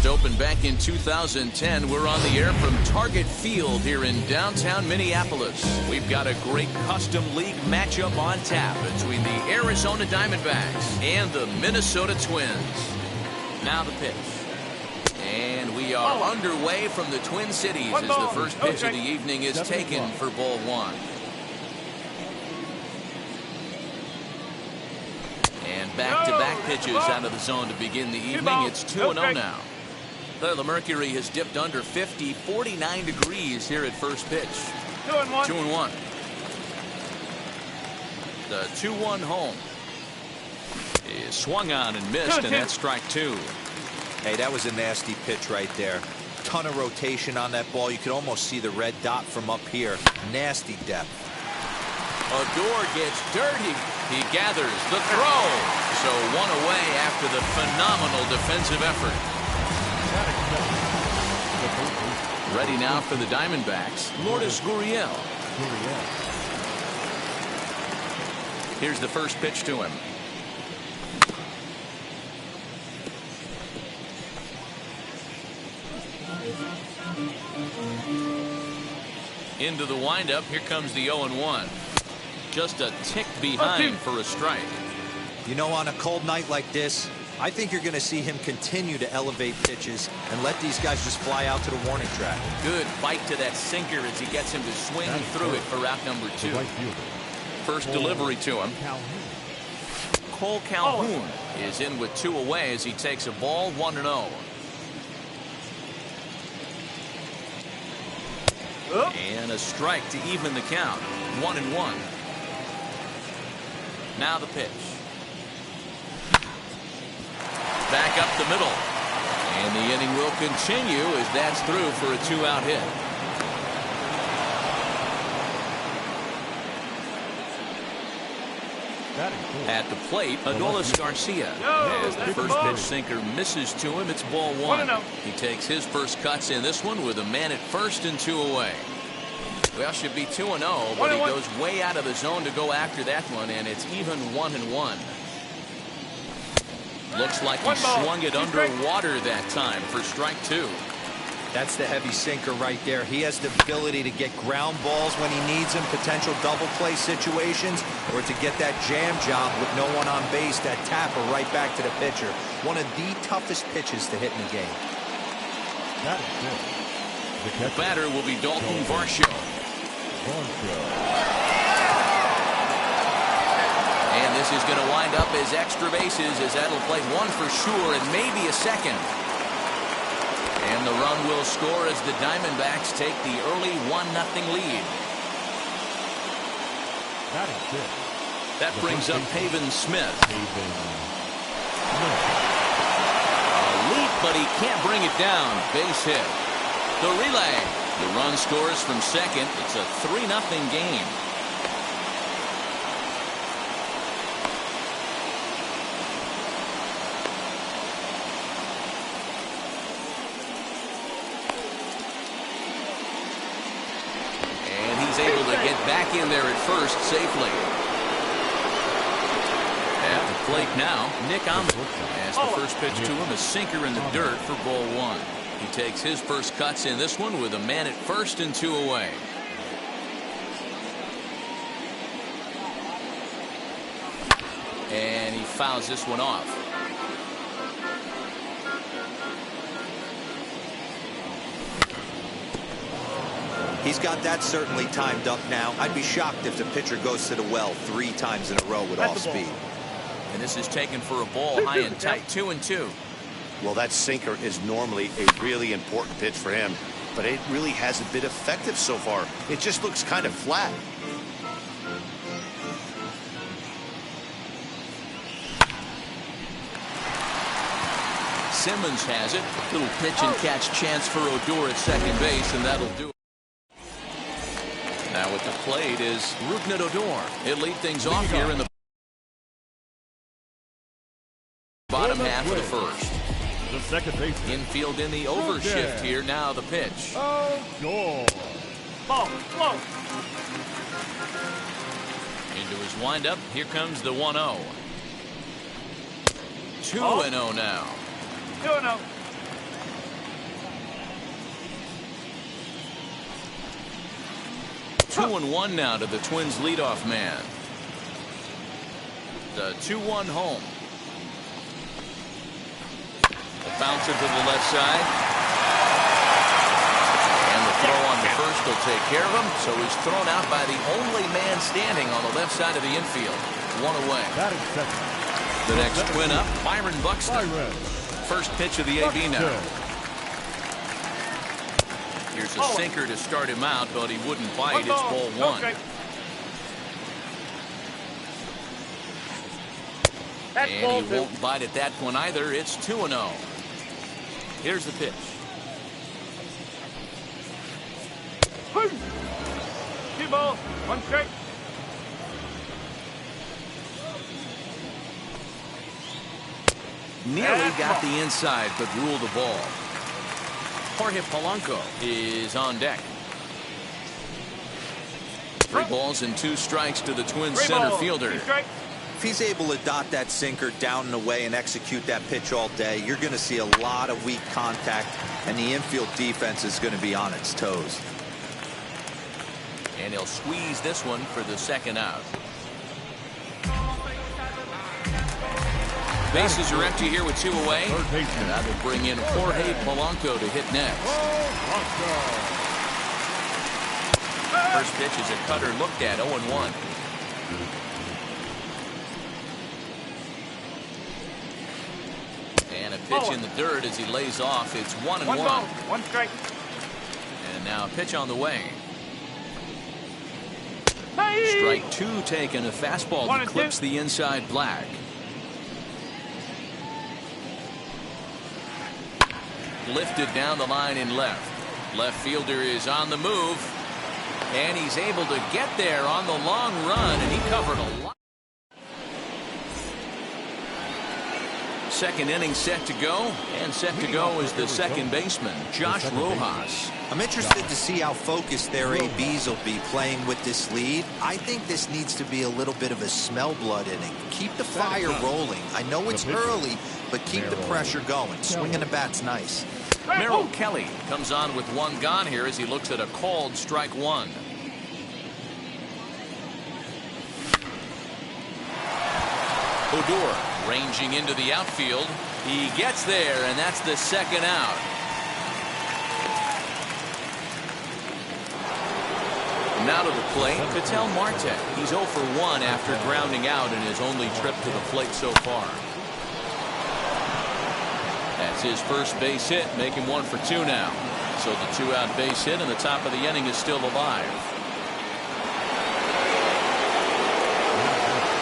First opened back in 2010. We're on the air from Target Field here in downtown Minneapolis. We've got a great custom league matchup on tap between the Arizona Diamondbacks and the Minnesota Twins. Now the pitch. And we are underway from the Twin Cities as the first pitch of the evening is taken for ball one. And back-to-back pitches out of the zone to begin the evening. It's 2-0 now. The mercury has dipped under 50, 49 degrees here at first pitch. 2-1. The 2-1 home is swung on and missed, and that's strike two. Hey, that was a nasty pitch right there. Ton of rotation on that ball. You could almost see the red dot from up here. Nasty depth. Odor gets dirty. He gathers the throw. So one away after the phenomenal defensive effort. Ready now for the Diamondbacks, Lourdes Gurriel. Here's the first pitch to him. Into the windup. Here comes the 0-1. Just a tick behind for a strike. You know, on a cold night like this, I think you're going to see him continue to elevate pitches and let these guys just fly out to the warning track. Good bite to that sinker as he gets him to swing through it for out number two. First delivery to him. Cole Calhoun is in with two away as he takes a ball 1-0. And a strike to even the count. 1-1. Now the pitch. Back up the middle. And the inning will continue as that's through for a 2-out hit. At the plate, Adolis Garcia. As the first pitch sinker misses to him, it's ball one. He takes his first cuts in this one with a man at first and two away. Well, should be 2-0, but he goes way out of the zone to go after that one, and it's even 1-1. Looks like he swung it underwater that time for strike two. That's the heavy sinker right there. He has the ability to get ground balls when he needs them, potential double play situations, or to get that jam job with no one on base, that tapper right back to the pitcher. One of the toughest pitches to hit in the game. The batter will be Dalton Varsho. And this is going to wind up as extra bases, as that'll play one for sure and maybe a second. And the run will score as the Diamondbacks take the early 1-0 lead. That brings up Pavin Smith. A leap, but he can't bring it down. Base hit. The relay. The run scores from second. It's a 3-0 game. Able to get back in there at first safely. At the plate now, Nick Ahmed. As the first pitch to him, a sinker in the dirt for ball one. He takes his first cuts in this one with a man at first and two away. And he fouls this one off. He's got that certainly timed up now. I'd be shocked if the pitcher goes to the well 3 times in a row with off speed. And this is taken for a ball high and tight, 2-2. Well, that sinker is normally a really important pitch for him, but it really hasn't been effective so far. It just looks kind of flat. Simmons has it. Little pitch and catch chance for Odor at second base, and that'll do it. Now at the plate is Rougned Odor. He'll lead things off here in the bottom half of the first. The second base. Infield in the overshift here. Now the pitch. Ball. Into his windup. Here comes the 1-0. 2-0 now. 2-0. 2-1 now to the Twins leadoff man. The 2-1 home. The bouncer to the left side. And the throw on the first will take care of him. So he's thrown out by the only man standing on the left side of the infield. One away. The next Twin up, Byron Buxton. First pitch of the AB now. Here's a sinker to start him out, but he wouldn't bite. It's ball one. And he won't bite at that point either. It's 2-0. Here's the pitch. 2 balls, 1 strike. Nearly got the inside, but ruled the ball. Jorge Polanco is on deck. 3 balls and 2 strikes to the Twins center fielder. If he's able to dot that sinker down and away and execute that pitch all day, you're going to see a lot of weak contact, and the infield defense is going to be on its toes. And he'll squeeze this one for the second out. Bases are empty here with 2 away. And that will bring in Jorge Polanco to hit next. First pitch is a cutter looked at, 0-1. And a pitch in the dirt as he lays off. It's 1-1. 1 ball, 1 strike. And now a pitch on the way. Hey! Strike 2 taken. A fastball that clips the inside black. Lifted down the line in left. Left fielder is on the move. And he's able to get there on the long run. And he covered a lot. Second inning set to go. And set to go is the second baseman, Josh Rojas. I'm interested to see how focused their ABs will be playing with this lead. I think this needs to be a little bit of a smell blood inning. Keep the fire rolling. I know it's early, but keep the pressure going. Swinging the bat's nice. Merrill Kelly comes on with 1 gone here as he looks at a called strike 1. Odor ranging into the outfield. He gets there, and that's the second out. Now to the plate, Ketel Marte. He's 0 for 1 after grounding out in his only trip to the plate so far. That's his first base hit, making 1 for 2 now. So the 2-out base hit, and the top of the inning is still alive.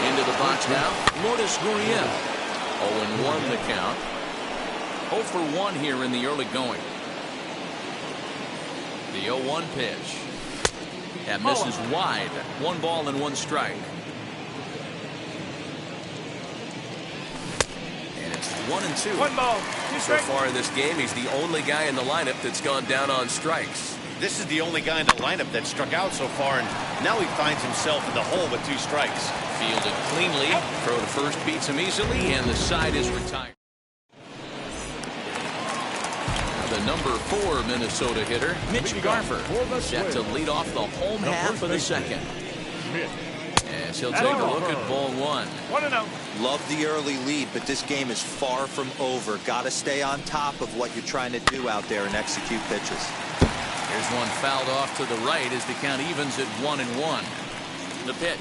Into the box now, Lourdes Gurriel. 0-1 the count. 0 for 1 here in the early going. The 0-1 pitch. That misses wide. 1 ball and 1 strike. And it's 1-2. 1 ball, 2 So strikes. far in this game, he's the only guy in the lineup that's gone down on strikes. This is the only guy in the lineup that struck out so far, and now he finds himself in the hole with 2 strikes. Fielded cleanly. Throw to first beats him easily, and the side is retired. The number 4 Minnesota hitter, Mitch Garver, set to lead off the home half of the second. As he'll take a look at ball 1. 1-0. Love the early lead, but this game is far from over. Got to stay on top of what you're trying to do out there and execute pitches. Here's one fouled off to the right as the count evens at 1-1. The pitch.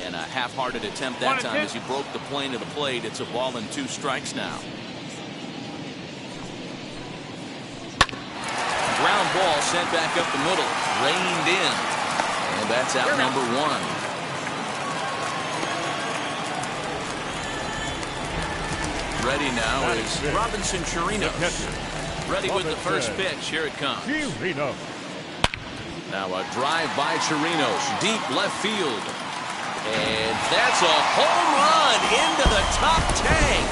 And a half-hearted attempt that time as he broke the plane to the plate. It's a ball and 2 strikes now. Ground ball sent back up the middle. Reined in. And that's out number 1. Ready now is Robinson Chirinos. Ready with the first pitch. Here it comes. Now a drive by Chirinos. Deep left field. And that's a home run into the top tank.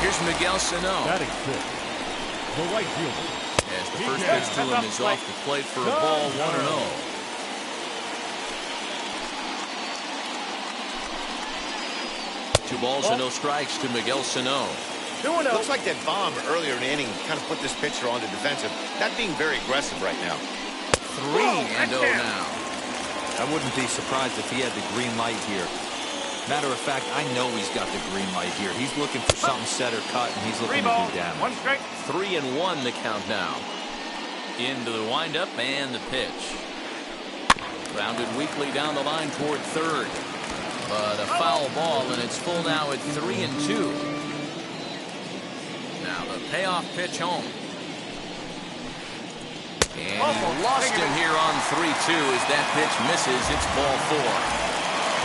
Here's Miguel Sano. The right fielder. As the first pitch to him is off the plate for a ball, 1-0. Two balls and no strikes to Miguel Sano. 2-0. Looks like that bomb earlier in the inning kind of put this pitcher on the defensive. Not being very aggressive right now. 3-0 now. I wouldn't be surprised if he had the green light here. Matter of fact, I know he's got the green light here. He's looking for something set or cut, and he's looking 3 to balls, do damage. 1 strike. 3-1 the count now. Into the windup and the pitch. Grounded weakly down the line toward third. But a foul ball, and it's full now at 3-2. Now the payoff pitch home. And he lost him here on 3-2 as that pitch misses. It's ball 4.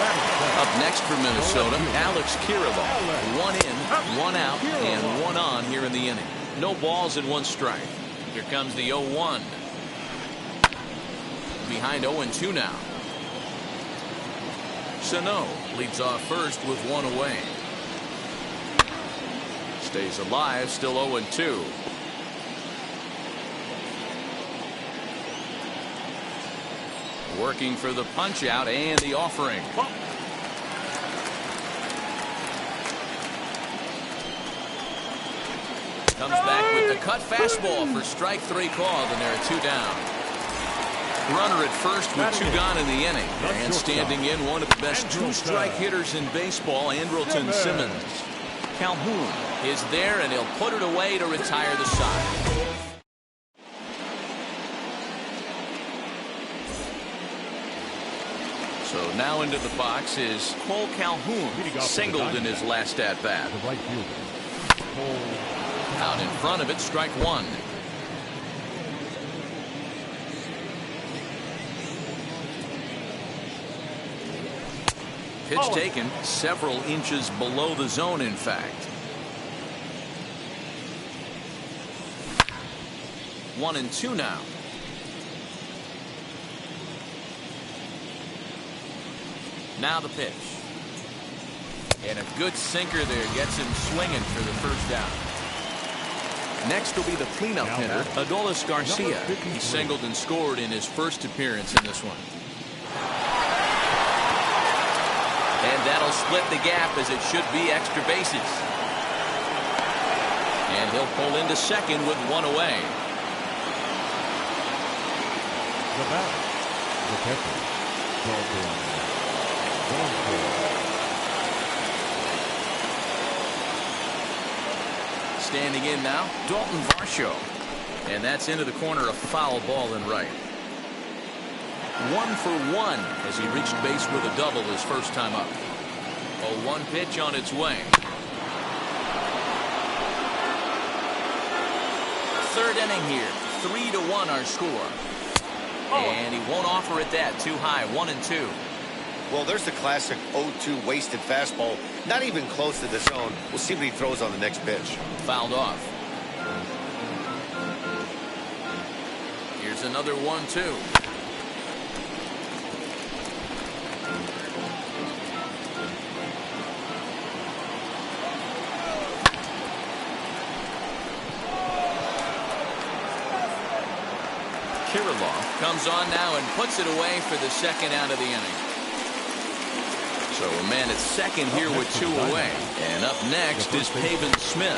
Up next for Minnesota, Alex Kirilloff. 1 in, 1 out, and 1 on here in the inning. No balls and 1 strike. Here comes the 0-1. Behind 0-2 now. Sano leads off first with 1 away. Stays alive, still 0-2. Working for the punch out and the offering. Comes back with the cut fastball for strike 3 called, and there are 2 down. Runner at first with 2 gone in the inning. And standing in, one of the best 2-strike hitters in baseball, Andrelton Simmons. Calhoun is there, and he'll put it away to retire the side. So now into the box is Cole Calhoun, singled in his last at-bat. Out in front of it, strike 1. Pitch taken several inches below the zone, in fact. 1-2 now. Now the pitch. And a good sinker there gets him swinging for the first down. Next will be the cleanup hitter, Adolis Garcia. He singled and scored in his first appearance in this one. And that'll split the gap, as it should be extra bases. And he'll pull into second with 1 away. The batter, the catcher, Standing in now, Dalton Varsho. And that's into the corner, a foul ball in right. 1 for 1 as he reached base with a double his first time up. A 1 pitch on its way. Third inning here, 3-1 our score. And he won't offer it that, too high, 1-2. Well, there's the classic 0-2 wasted fastball. Not even close to the zone. We'll see what he throws on the next pitch. Fouled off. Here's another 1-2. Kirilloff comes on now and puts it away for the second out of the inning. So a man at second here with 2 away. And up next is Pavin Smith.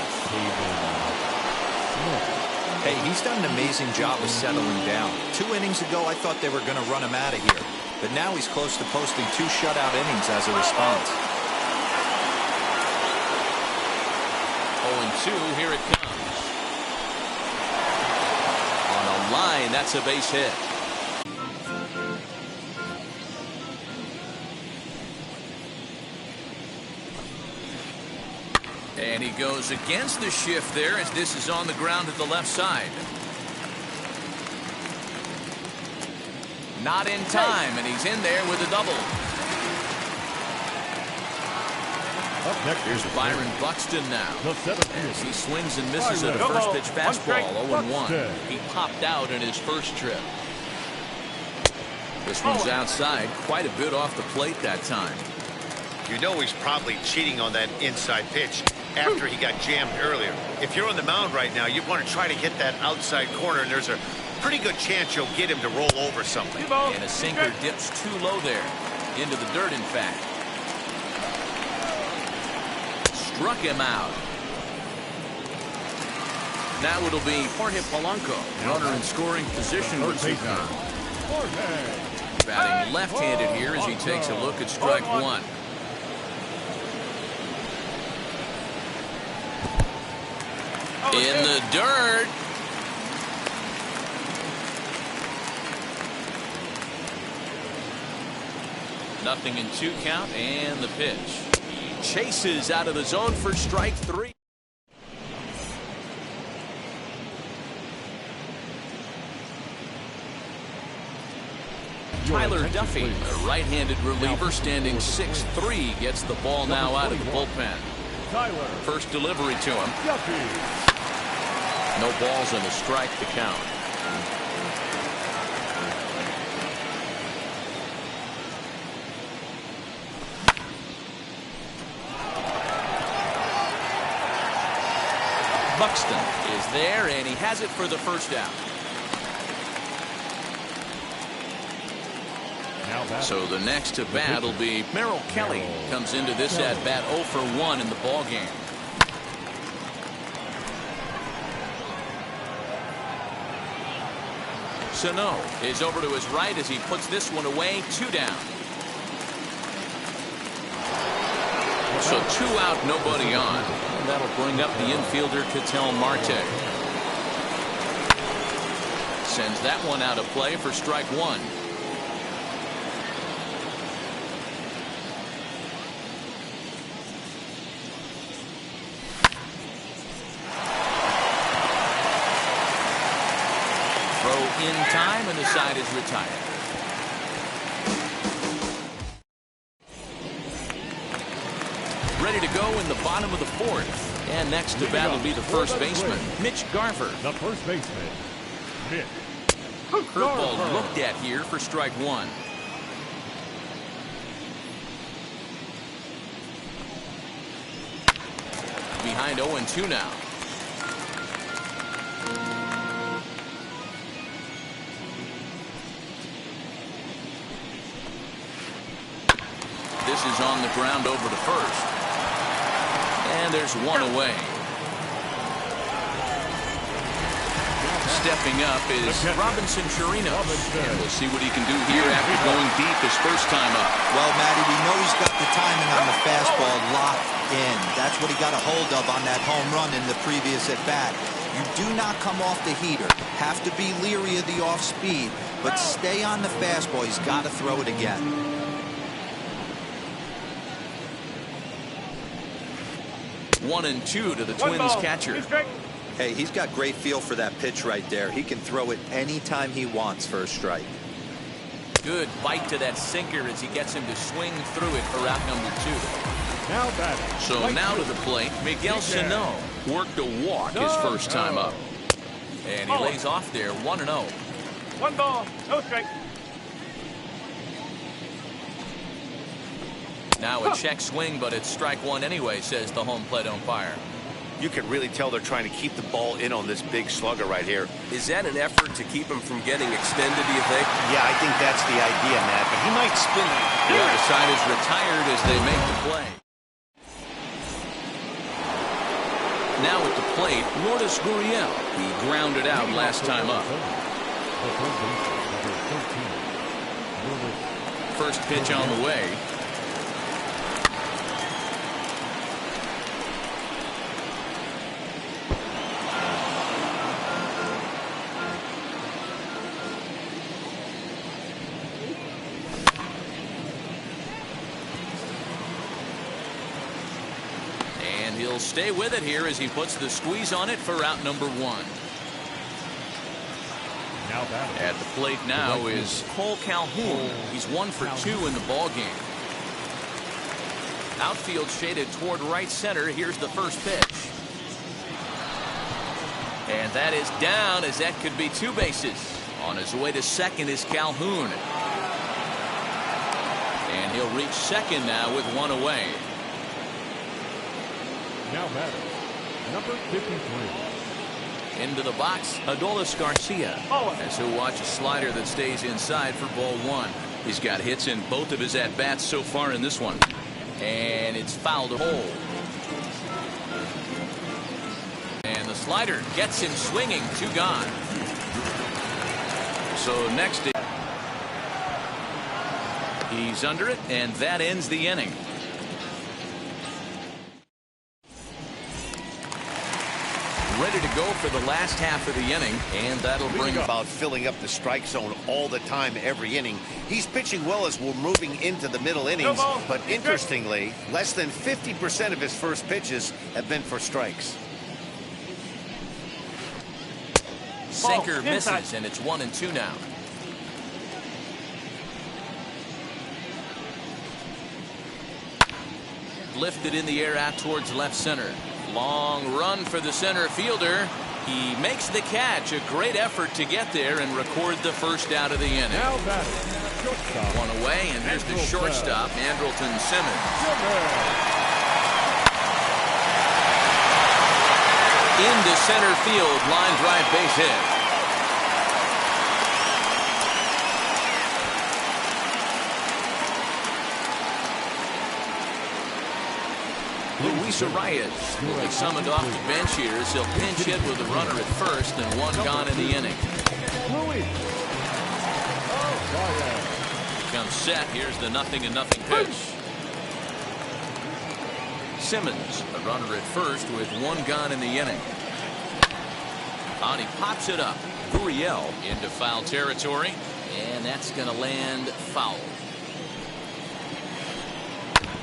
Hey, he's done an amazing job of settling down. 2 innings ago, I thought they were going to run him out of here. But now he's close to posting 2 shutout innings as a response. 0-2, here it comes. On a line, that's a base hit. And he goes against the shift there as this is on the ground at the left side. Not in time, and he's in there with a double. Up next, Here's Byron Buxton now. the 7th As he swings and misses at a first pitch fastball, 0-1. He popped out in his first trip. This one's outside, quite a bit off the plate that time. You know he's probably cheating on that inside pitch after he got jammed earlier. If you're on the mound right now, you want to try to hit that outside corner, and there's a pretty good chance you'll get him to roll over something. And a sinker dips too low there. Into the dirt, in fact. Struck him out. Now it'll be Jorge Polanco, runner in scoring position with Zucker. Batting left-handed here as he takes a look at strike one. In the dirt. Nothing in 2 count, and the pitch. Chases out of the zone for strike 3. Tyler Duffy, a right-handed reliever standing 6'3", gets the ball now out of the bullpen. First delivery to him. No balls and a strike to count. Buxton is there, and he has it for the first out. So the next to bat will be Merrill Kelly. Comes into this at bat 0 for 1 in the ball game. Sano is over to his right as he puts this one away. 2 down. So 2 out, nobody on. And that'll bring up the infielder Ketel Marte. Sends that one out of play for strike 1. In time, and the side is retired. Ready to go in the bottom of the 4th. And next to bat will be the first baseman, Mitch Garver. The first baseman, Mitch. Curveball looked at here for strike 1. Behind 0-2 now. This is on the ground over to first. And there's one away. Stepping up is Robinson Chirinos. And we'll see what he can do here after going deep his first time up. Well, Matty, we know he's got the timing on the fastball locked in. That's what he got a hold of on that home run in the previous at-bat. You do not come off the heater. Have to be leery of the off-speed, but stay on the fastball. He's got to throw it again. 1-2 to the Twins catcher. Hey, he's got great feel for that pitch right there. He can throw it anytime he wants for a strike. Good bite to that sinker as he gets him to swing through it for out number 2. So now to the plate, Miguel Sano worked a walk his first time up. And he lays off there, 1-0. 1 ball, no strike. Now a check swing, but it's strike 1 anyway, says the home plate umpire. You can really tell they're trying to keep the ball in on this big slugger right here. Is that an effort to keep him from getting extended, do you think? Yeah, I think that's the idea, Matt, but he might spin it. The other side is retired as they make the play. Now at the plate, Lourdes Gurriel. He grounded out last time up. First pitch on the way. He'll stay with it here as he puts the squeeze on it for out number 1. At the plate now is Cole Calhoun. He's 1 for 2 in the ball game. Outfield shaded toward right center. Here's the first pitch. And that is down as that could be 2 bases. On his way to second is Calhoun. And he'll reach second now with 1 away. Now batter, number 53. Into the box, Adolis Garcia. As he'll watch a slider that stays inside for ball 1. He's got hits in both of his at-bats so far in this one. And it's fouled to hold. And the slider gets him swinging. 2 gone. So next, he's under it, and that ends the inning. Ready to go for the last half of the inning, and that'll bring about filling up the strike zone all the time, every inning. He's pitching well as we're moving into the middle innings, but interestingly, less than 50% of his first pitches have been for strikes. Sinker misses, and it's 1-2 now. Lifted in the air out towards left center. Long run for the center fielder. He makes the catch. A great effort to get there and record the first out of the inning. Now batting, shortstop. One away, and here's the shortstop, Andrelton Simmons. Into center field, line drive base hit. Luis Arias will be summoned off the bench here as he'll pinch hit with a runner at first and 1 gone in the inning. Becomes set. Here's the 0-0 pitch. Simmons, a runner at first with 1 gone in the inning. And he pops it up. Gurriel into foul territory, and that's going to land foul.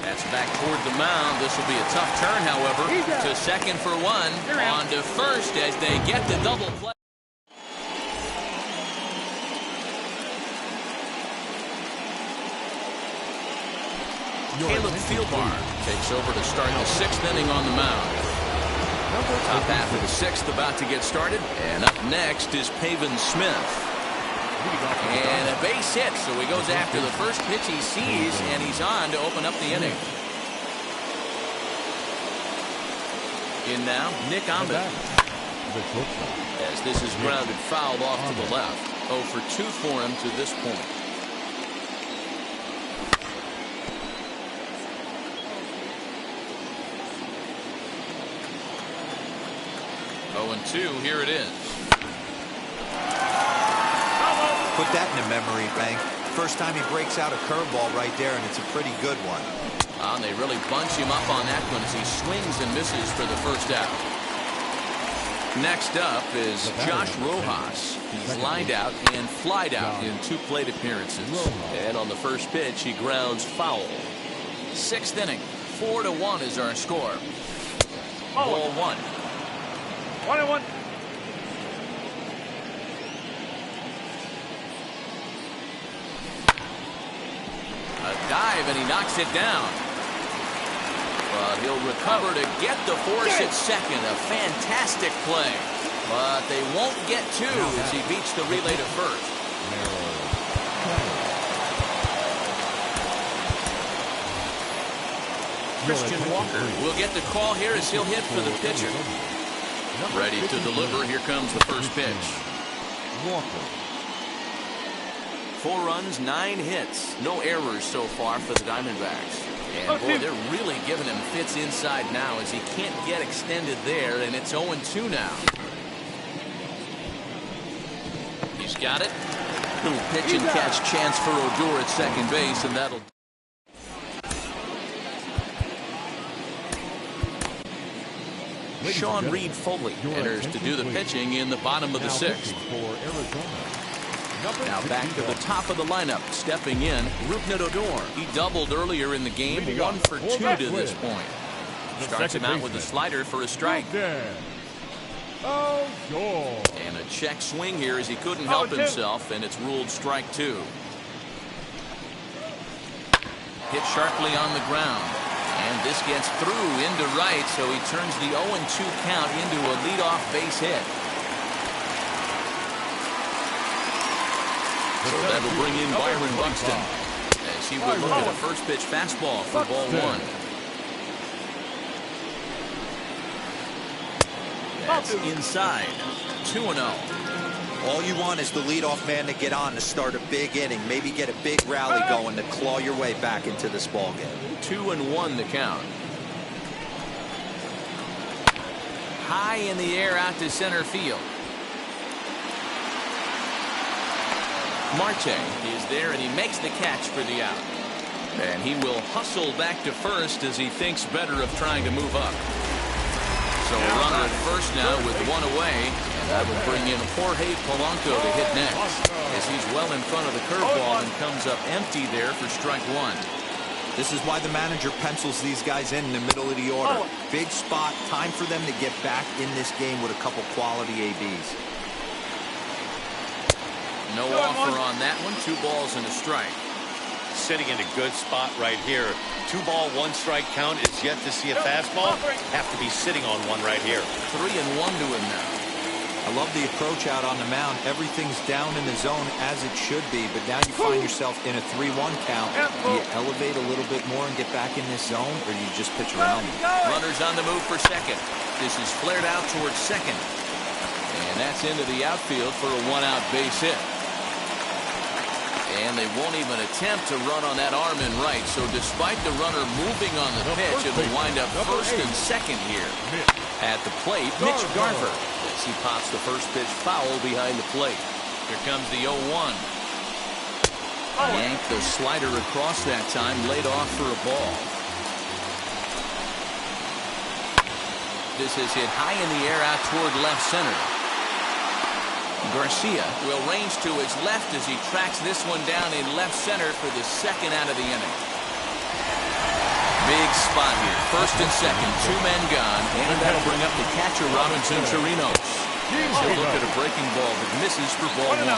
That's back toward the mound. This will be a tough turn, however. To second for 1. On to first as they get the double play. Caleb Fieldbar takes over to start the 6th inning on the mound. Top half of the 6th about to get started. And up next is Pavin Smith. And a base hit, so he goes after the first pitch he sees, and he's on to open up the inning. In now, Nick Ahmed. As this is grounded fouled off to the left. 0 for 2 for him to this point. Oh, and 2, here it is. Put that in a memory bank. First time he breaks out a curveball right there, and it's a pretty good one. And they really bunch him up on that one as he swings and misses for the first out. Next up is Josh Rojas. He's lined out and flied out in 2 plate appearances. And on the first pitch, he grounds foul. 6th inning, 4-1 is our score. Ball 1. 1-1. A dive, and he knocks it down. But he'll recover to get the force at second. A fantastic play. But they won't get 2 as he beats the relay to first. Christian Walker will get the call here as he'll hit for the pitcher. Ready to deliver. Here comes the first pitch. Walker. 4 runs, 9 hits. No errors so far for the Diamondbacks. And boy, they're really giving him fits inside now as he can't get extended there, and it's 0-2 now. He's got it. Little pitch and catch chance for Odor at second base, and that'll... Sean Reed Foley enters to do the pitching in the bottom of the 6th. Now back to the top of the lineup, stepping in, Rougned Odor. He doubled earlier in the game, 1 for 2 to this point. Starts him out with a slider for a strike. And a check swing here as he couldn't help himself, and it's ruled strike 2. Hit sharply on the ground. And this gets through into right, so he turns the 0-2 count into a leadoff base hit. So that'll bring in Byron Buxton as he will look at a first pitch fastball for ball 1. That's inside. 2-0. All you want is the leadoff man to get on to start a big inning, maybe get a big rally going to claw your way back into this ball game. 2-1 to count. high in the air out to center field. Marte is there, and he makes the catch for the out. And he will hustle back to first as he thinks better of trying to move up. So a runner at first now with one away, and that will bring in Jorge Polanco to hit next, as he's well in front of the curveball and comes up empty there for strike one. This is why the manager pencils these guys in the middle of the order. Big spot, time for them to get back in this game with a couple quality ABs. No offer on that one. 2 balls and a strike. Sitting in a good spot right here. 2-ball, 1-strike count is yet to see a fastball. Have to be sitting on one right here. 3-1 to him now. I love the approach out on the mound. Everything's down in the zone as it should be, but now you find yourself in a 3-1 count. Do you elevate a little bit more and get back in this zone, or do you just pitch around them? Runners on the move for second. This is flared out towards second. And that's into the outfield for a 1-out base hit. And they won't even attempt to run on that arm in right. So despite the runner moving on the pitch, it will wind up first and second here. At the plate, Mitch Garver, as he pops the first pitch foul behind the plate. Here comes the 0-1. Yanked the slider across that time, laid off for a ball. This is hit high in the air out toward left center. Garcia will range to his left as he tracks this one down in left center for the second out of the inning. Big spot here. First and second, 2 men gone, and that'll bring up the catcher, Robinson Chirinos. He'll look at a breaking ball that misses for ball 1.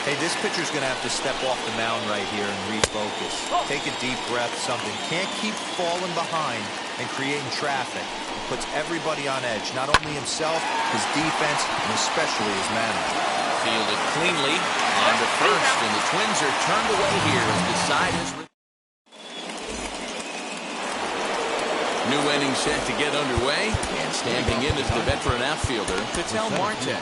Hey, this pitcher's going to have to step off the mound right here and refocus. Take a deep breath, something. Can't keep falling behind and creating traffic. It puts everybody on edge, not only himself, his defense, and especially his manager. Fielded cleanly on to first, and the Twins are turned away here as the side is... New inning set to get underway, and standing in is the veteran outfielder, Ketel Marte.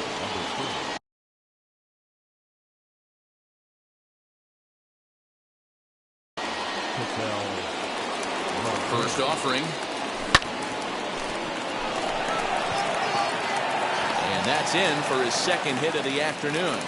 First offering. And that's in for his second hit of the afternoon.